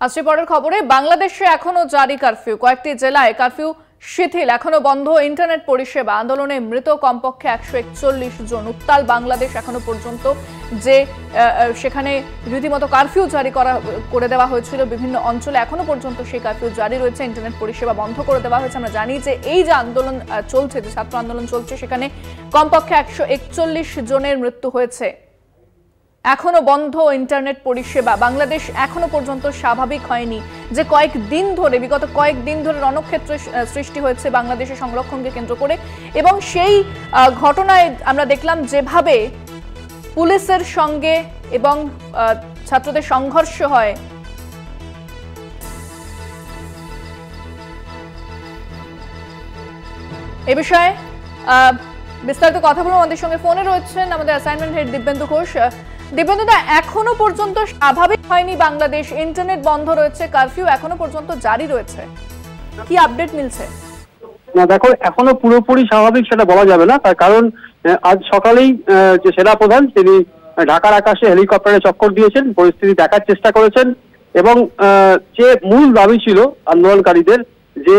আসছে পরের খবরে, বাংলাদেশে এখনো জারি কারফিউ, কয়েকটি জেলায় কারফিউ শিথিল, এখনো বন্ধ ইন্টারনেট পরিষেবা। আন্দোলনে মৃত কমপক্ষে 141 জন। উত্তাল বাংলাদেশ। এখনো পর্যন্ত যে সেখানে রীতিমতো কারফিউ জারি করে দেওয়া হয়েছিল বিভিন্ন অঞ্চলে, এখনো পর্যন্ত সেই কারফিউ জারি রয়েছে। ইন্টারনেট পরিষেবা বন্ধ করে দেওয়া হয়েছে। আমরা জানি যে এই যে আন্দোলন চলছে, যে ছাত্র আন্দোলন চলছে, সেখানে কমপক্ষে 141 জনের মৃত্যু হয়েছে। এখনো বন্ধ ইন্টারনেট পরিষেবা। বাংলাদেশ এখনো পর্যন্ত স্বাভাবিক হয়নি। যে বিগত কয়েকদিন ধরে রণক্ষেত্র সৃষ্টি হয়েছে বাংলাদেশের সংরক্ষণকে কেন্দ্র করে, এবং সেই ঘটনায় আমরা দেখলাম যেভাবে পুলিশের সঙ্গে এবং ছাত্রদের সংঘর্ষ হয়। এ বিষয়ে বিস্তারিত কথা বলবো। আমাদের সঙ্গে ফোনে রয়েছেন আমাদের অ্যাসাইনমেন্ট হেড দিব্যেন্দু ঘোষ। দিব্যেন্দুদা, এখনো পর্যন্ত স্বাভাবিক হয়নি বাংলাদেশ, ইন্টারনেট বন্ধ রয়েছে, কারফিউ এখনো পর্যন্ত জারি রয়েছে, কি আপডেট মিলছে? না দেখো, এখনো পুরোপুরি স্বাভাবিক সেটা বলা যাবে না। তার কারণ আজ সকালেই যে সেনাপ্রধান তিনি ঢাকার আকাশে হেলিকপ্টারে চক্কর দিয়েছেন, পরিস্থিতি দেখার চেষ্টা করেছেন, এবং যে মূল দাবি ছিল আন্দোলনকারীদের যে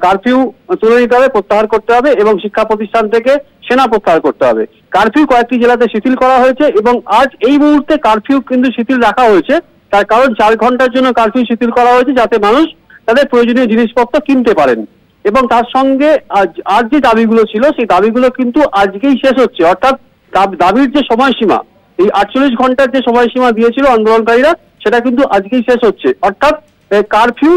কারফিউ তুলে নিতে হবে, প্রত্যাহার করতে হবে, এবং শিক্ষা প্রতিষ্ঠান থেকে সেনা প্রত্যাহার করতে হবে। কারফিউ কয়েকটি জেলাতে শিথিল করা হয়েছে, এবং আজ এই মুহূর্তে কারফিউ কিন্তু শিথিল রাখা হয়েছে। তার কারণ 4 ঘন্টার জন্য কারফিউ শিথিল করা হয়েছে, যাতে মানুষ তাদের প্রয়োজনীয় জিনিসপত্র কিনতে পারেন। এবং তার সঙ্গে আজ যে দাবিগুলো ছিল, সেই দাবিগুলো কিন্তু আজকেই শেষ হচ্ছে। অর্থাৎ দাবির যে সময়সীমা, এই 48 ঘন্টার যে সময়সীমা দিয়েছিল আন্দোলনকারীরা, সেটা কিন্তু আজকেই শেষ হচ্ছে। অর্থাৎ কারফিউ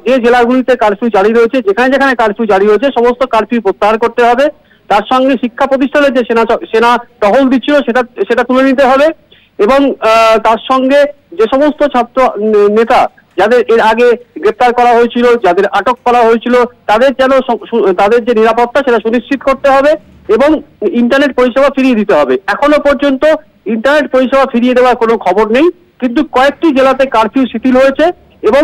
যে জেলাগুলিতে কারফিউ জারি রয়েছে, যেখানে যেখানে কারফিউ জারি রয়েছে, সমস্ত কারফিউ প্রত্যাহার করতে হবে। তার সঙ্গে শিক্ষা প্রতিষ্ঠানের যে সেনা টহল দিচ্ছিল সেটা তুলে নিতে হবে, এবং তার সঙ্গে যে সমস্ত ছাত্র নেতা যাদের এর আগে গ্রেপ্তার করা হয়েছিল, যাদের আটক করা হয়েছিল, তাদের যে নিরাপত্তা সেটা সুনিশ্চিত করতে হবে, এবং ইন্টারনেট পরিষেবা ফিরিয়ে দিতে হবে। এখনো পর্যন্ত ইন্টারনেট পরিষেবা ফিরিয়ে দেওয়ার কোনো খবর নেই, কিন্তু কয়েকটি জেলাতে কারফিউ শিথিল হয়েছে, এবং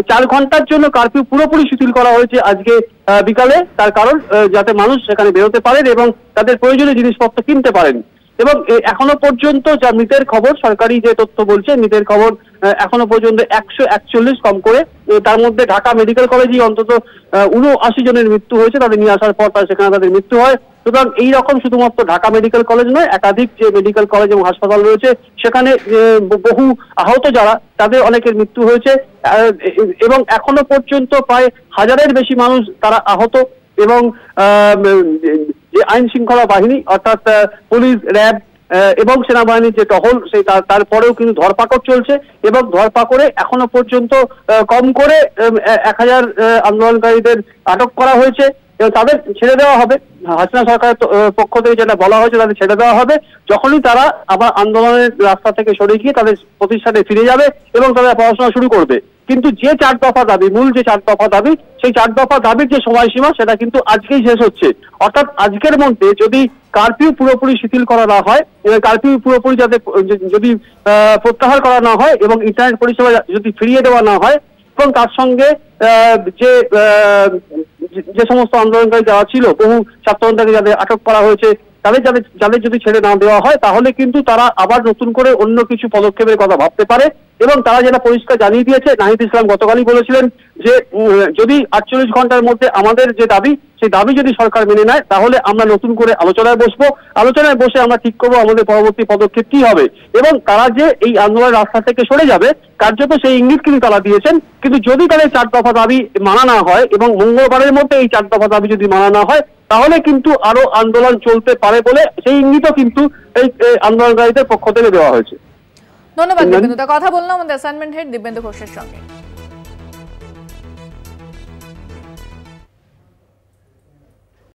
4 ঘন্টার জন্য কারফিউ পুরোপুরি শিথিল করা হয়েছে আজকে বিকালে। তার কারণ যাতে মানুষ সেখানে বেরোতে পারেন এবং তাদের প্রয়োজনীয় জিনিসপত্র কিনতে পারেন। এবং এখনো পর্যন্ত যা মৃতের খবর, সরকারি যে তথ্য বলছে, মৃতের খবর এখনো পর্যন্ত 141 কম করে। তার মধ্যে ঢাকা মেডিকেল কলেজে অন্তত 79 জনের মৃত্যু হয়েছে, তাদের নিয়ে আসার পর সেখানে তাদের মৃত্যু হয়। সুতরাং এইরকম শুধুমাত্র ঢাকা মেডিকেল কলেজ নয়, একাধিক যে মেডিকেল কলেজ এবং হাসপাতাল রয়েছে, সেখানে বহু আহত যারা, তাদের অনেকের মৃত্যু হয়েছে, এবং এখনো পর্যন্ত প্রায় 1000-এর বেশি মানুষ তারা আহত। এবং যে আইন শৃঙ্খলা বাহিনী, অর্থাৎ পুলিশ, র্যাব এবং সেনাবাহিনীর যে টহল, সেই তারপরেও কিন্তু ধরপাকড় চলছে, এবং ধরপাকড়ে এখনো পর্যন্ত কম করে 1000 আন্দোলনকারীদের আটক করা হয়েছে, এবং তাদের ছেড়ে দেওয়া হবে। হাসিনা সরকারের পক্ষ থেকে যেটা বলা হয়েছে, তাদের ছেড়ে দেওয়া হবে যখনই তারা আবার আন্দোলনের রাস্তা থেকে সরে গিয়ে তাদের প্রতিষ্ঠানে ফিরে যাবে এবং তারা পড়াশোনা শুরু করবে। কিন্তু যে 4 দফা দাবি, মূল যে 4 দফা দাবি, সেই 4 দফা দাবির যে সময়সীমা, সেটা কিন্তু আজকেই শেষ হচ্ছে। অর্থাৎ আজকের মধ্যে যদি কারফিউ পুরোপুরি শিথিল করা না হয়, কারফিউ পুরোপুরি যদি প্রত্যাহার করা না হয়, এবং ইন্টারনেট পরিষেবা যদি ফিরিয়ে দেওয়া না হয়, এবং তার সঙ্গে যে সমস্ত আন্দোলনকারী যারা ছিল, বহু ছাত্রনেতাকে যাদের আটক করা হয়েছে, যাদের যদি ছেড়ে না দেওয়া হয়, তাহলে কিন্তু তারা আবার নতুন করে অন্য কিছু পদক্ষেপের কথা ভাবতে পারে। এবং তারা যেটা পরিষ্কার জানিয়ে দিয়েছে, নাহিদ ইসলাম গতকালই বলেছিলেন যে যদি 48 ঘন্টার মধ্যে আমাদের যে দাবি, সেই দাবি যদি সরকার মেনে নেয়, তাহলে আমরা নতুন করে আলোচনায় বসবো। আলোচনায় বসে আমরা ঠিক করবো আমাদের পরবর্তী পদক্ষেপ কি হবে। এবং তারা যে এই আন্দোলনের রাস্তা থেকে সরে যাবে, কার্যত সেই ইঙ্গিত কিন্তু তারা দিয়েছেন। কিন্তু যদি তাদের 4 দফা দাবি মানা না হয়, এবং মঙ্গলবারের মধ্যে এই 4 দফা দাবি যদি মানা না হয়, তাহলে কিন্তু আরো আন্দোলন চলতে পারে বলে সেই ইঙ্গিতও কিন্তু এই আন্দোলনকারীদের পক্ষ থেকে দেওয়া হয়েছে। ধন্যবাদ দিব্যেন্দু। কথা বললাম আমাদের অ্যাসাইনমেন্ট হেড দিব্যেন্দু ঘোষের সঙ্গে।